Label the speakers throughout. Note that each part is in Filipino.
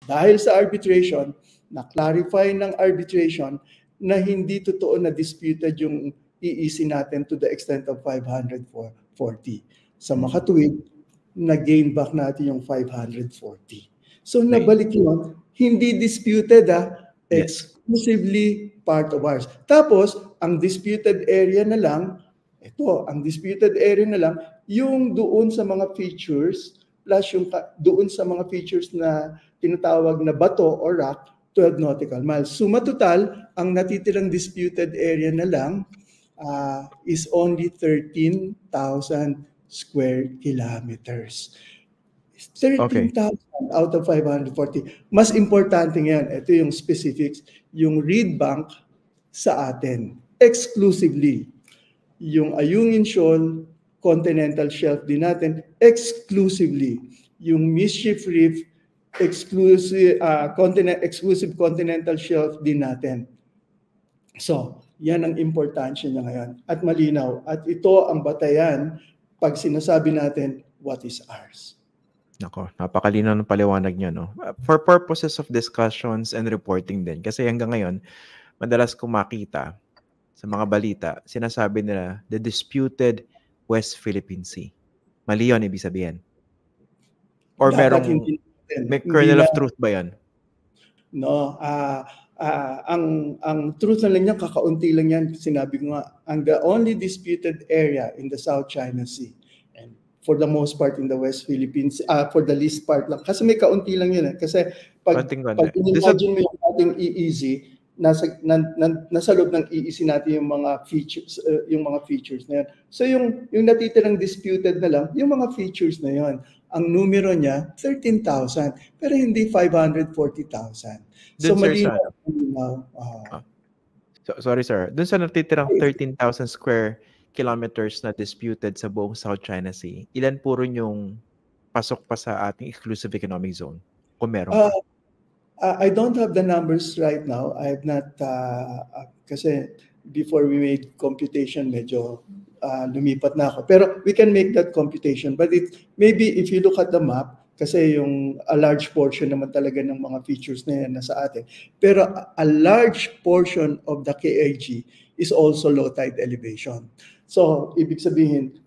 Speaker 1: Dahil sa arbitration, na-clarify ng arbitration na hindi totoo na disputed yung EEC natin to the extent of 540. Sa makatuwid, na-gain back natin yung 540. So nabalik yun, hindi disputed exclusively part of ours. Tapos, ang disputed area na lang, yung doon sa mga features, plus yung doon sa mga features na tinatawag na bato or rock, 12 nautical miles. Suma total, ang natitirang disputed area na lang is only 13,000 square kilometers. 13,000 out of 540. Mas importante ngayon, ito yung specifics, yung reed bank sa atin, exclusively. Yung Ayungin Shoal, continental shelf din natin, exclusively. Yung Mischief Reef, exclusive continental shelf din natin. So, yan ang importansya niya ngayon. At malinaw. At ito ang batayan pag sinasabi natin, what is ours?
Speaker 2: Nako, napakalinaw ng paliwanag niyo, no? For purposes of discussions and reporting din. Kasi hanggang ngayon, madalas kong makita sa mga balita, sinasabi nila, the disputed West Philippine Sea. Mali yun, ibig sabihin. Or may kernel of truth ba yan?
Speaker 1: No, ang truth na lang yan, kakaunti lang yan, sinabi ko nga, the only disputed area in the South China Sea, and for the most part in the West Philippines, for the least part lang, kasi may kaunti lang yun kasi pag imagine mo yung ating EEZ, nasa loob ng EEC natin yung mga features na yan. So yung natitirang disputed na lang, yung mga features na yon. Ang numero niya 13,000 pero hindi 540,000. So
Speaker 2: sorry sir. Doon sa natitirang 13,000 square kilometers na disputed sa buong South China Sea, ilan po rin yung pasok pa sa ating exclusive economic zone? Kung meron pa.
Speaker 1: I don't have the numbers right now. I have not, kasi before we made computation, medyo lumipat na ako. Pero we can make that computation. But maybe if you look at the map, kasi a large portion naman talaga ng mga features na yan nasa atin. Pero a large portion of the KAG is also low tide elevation. So, ibig sabihin,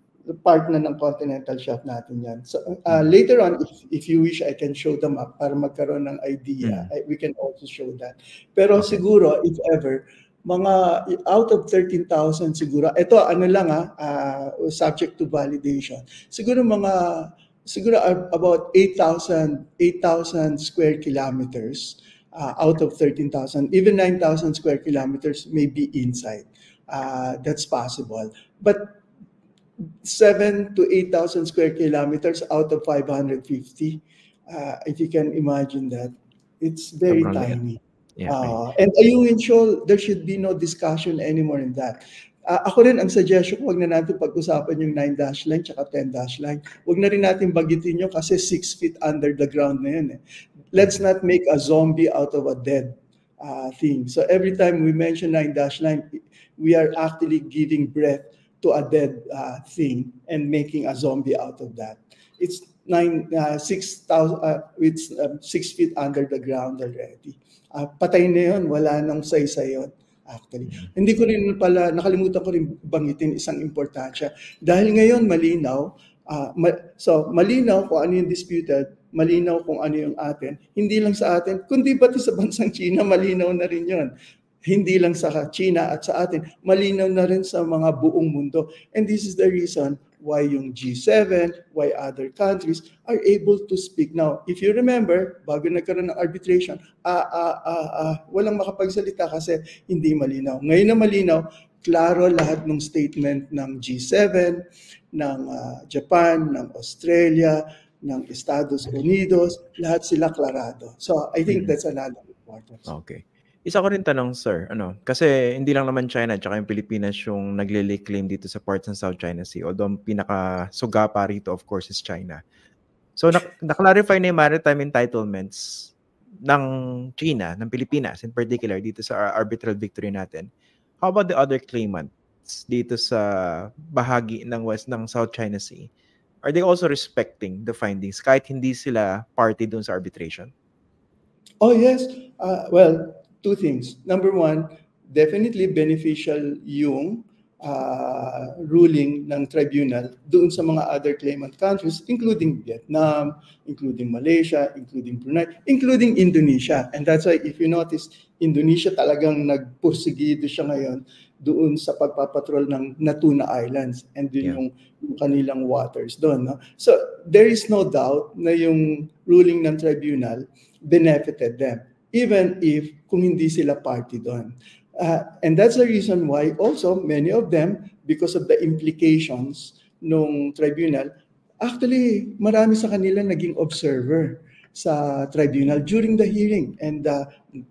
Speaker 1: part na ng continental shelf natin yan. So, later on, if you wish, I can show them up para magkaroon ng idea. We can also show that. Pero siguro, if ever, mga out of 13,000 siguro, ito ano lang subject to validation. Siguro about 8,000 square kilometers out of 13,000. Even 9,000 square kilometers may be inside. That's possible. But 7,000 to 8,000 square kilometers out of 550. If you can imagine that, it's very tiny. Yeah, and Ayungin Shoal, there should be no discussion anymore in that. Ako rin, ang suggestion ko, wag na natin pag-usapan yung 9-dash line tsaka 10-dash line. Wag na rin natin bagitin yun kasi 6 feet under the ground na yun. Let's not make a zombie out of a dead thing. So every time we mention 9-dash line, we are actually giving breath to a dead thing and making a zombie out of that. It's 6 feet under the ground already. Patay na yun, wala nang saysay yun. Actually. Hindi ko rin pala, nakalimutan ko rin bangitin isang importansya. Dahil ngayon malinaw, malinaw kung ano yung disputed, malinaw kung ano yung atin. Hindi lang sa atin, kundi pati sa bansang China, malinaw na rin yun. Hindi lang sa China at sa atin, malinaw na rin sa mga buong mundo. And this is the reason why yung G7, why other countries are able to speak. Now, if you remember, bago nagkaroon ng arbitration, walang makapagsalita kasi hindi malinaw. Ngayon na malinaw, klaro lahat ng statement ng G7, ng Japan, ng Australia, ng Estados Unidos, lahat sila klarado. So, I think that's another importance.
Speaker 2: Okay. Isa ko rin tanong, sir, kasi hindi lang naman China at yung Pilipinas yung nagle-lay claim dito sa parts ng South China Sea. Although ang pinaka-suga pa rito, of course, is China. So, na-clarify na yung maritime entitlements ng China, ng Pilipinas, in particular, dito sa arbitral victory natin. How about the other claimants dito sa bahagi ng west ng South China Sea? Are they also respecting the findings kahit hindi sila party doon sa arbitration?
Speaker 1: Oh, yes. Well, two things. Number one, definitely beneficial yung ruling ng tribunal doon sa mga other claimant countries, including Vietnam, including Malaysia, including Brunei, including Indonesia. And that's why if you notice, Indonesia talagang nagpursigido siya ngayon doon sa pagpapatrol ng Natuna Islands and din yung kanilang waters doon. No? So there is no doubt na yung ruling ng tribunal benefited them, even if kung hindi sila party doon. And that's the reason why also many of them, because of the implications nung tribunal, actually marami sa kanila naging observer sa tribunal during the hearing. And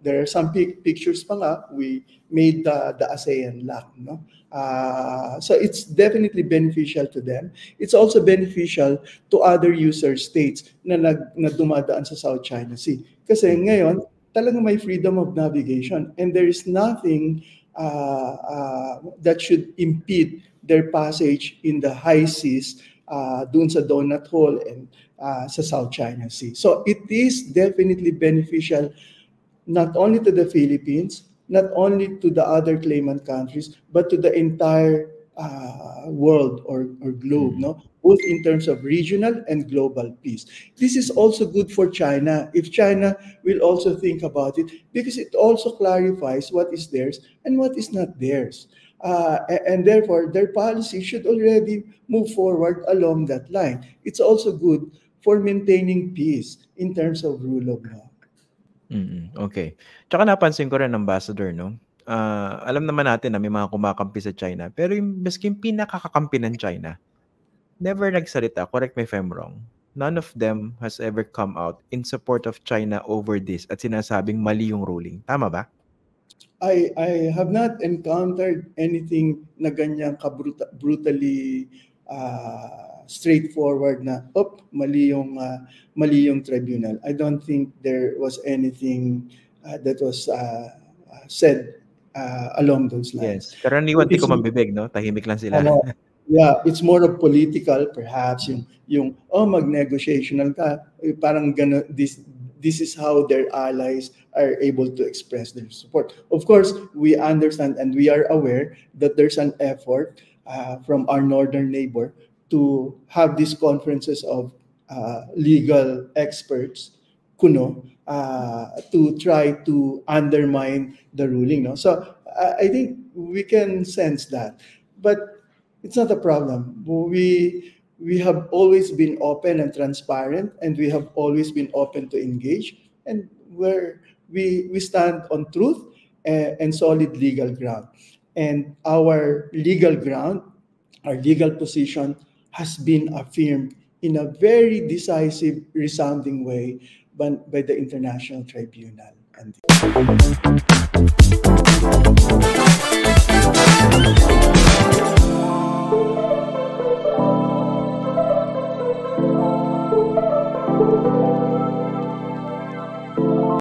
Speaker 1: there are some pictures pa nga, we made the ASEAN lock. No? So it's definitely beneficial to them. It's also beneficial to other user states na dumadaan sa South China Sea. Kasi ngayon, talagang may freedom of navigation and there is nothing that should impede their passage in the high seas doon sa Donut Hole and sa South China Sea. So it is definitely beneficial not only to the Philippines, not only to the other claimant countries, but to the entire world or globe, no? Both in terms of regional and global peace. This is also good for China, if China will also think about it, because it also clarifies what is theirs and what is not theirs. And therefore, their policy should already move forward along that line. It's also good for maintaining peace in terms of rule of law.
Speaker 2: Okay. Tsaka napansin ko rin, Ambassador, no? Alam naman natin na may mga kumakampi sa China, pero yung maski yung pinakakakampi ng China, never nagsalita. Correct me if I'm wrong. None of them has ever come out in support of China over this at sinasabing mali yung ruling. Tama ba?
Speaker 1: I have not encountered anything na ganyan brutally straightforward na mali yung tribunal. I don't think there was anything that was said along those lines.
Speaker 2: Yes. Karaniwan di ko mambibig, no? Tahimik lang sila.
Speaker 1: Yeah, it's more of political perhaps yung mag-negotiational ka, parang gano, this is how their allies are able to express their support. Of course, we understand and we are aware that there's an effort from our northern neighbor to have these conferences of legal experts, kuno, to try to undermine the ruling. No? So I think we can sense that, but it's not a problem. We have always been open and transparent, and we have always been open to engage, and where we stand on truth and solid legal ground. And our legal ground, our legal position has been affirmed in a very decisive, resounding way by the International Tribunal. And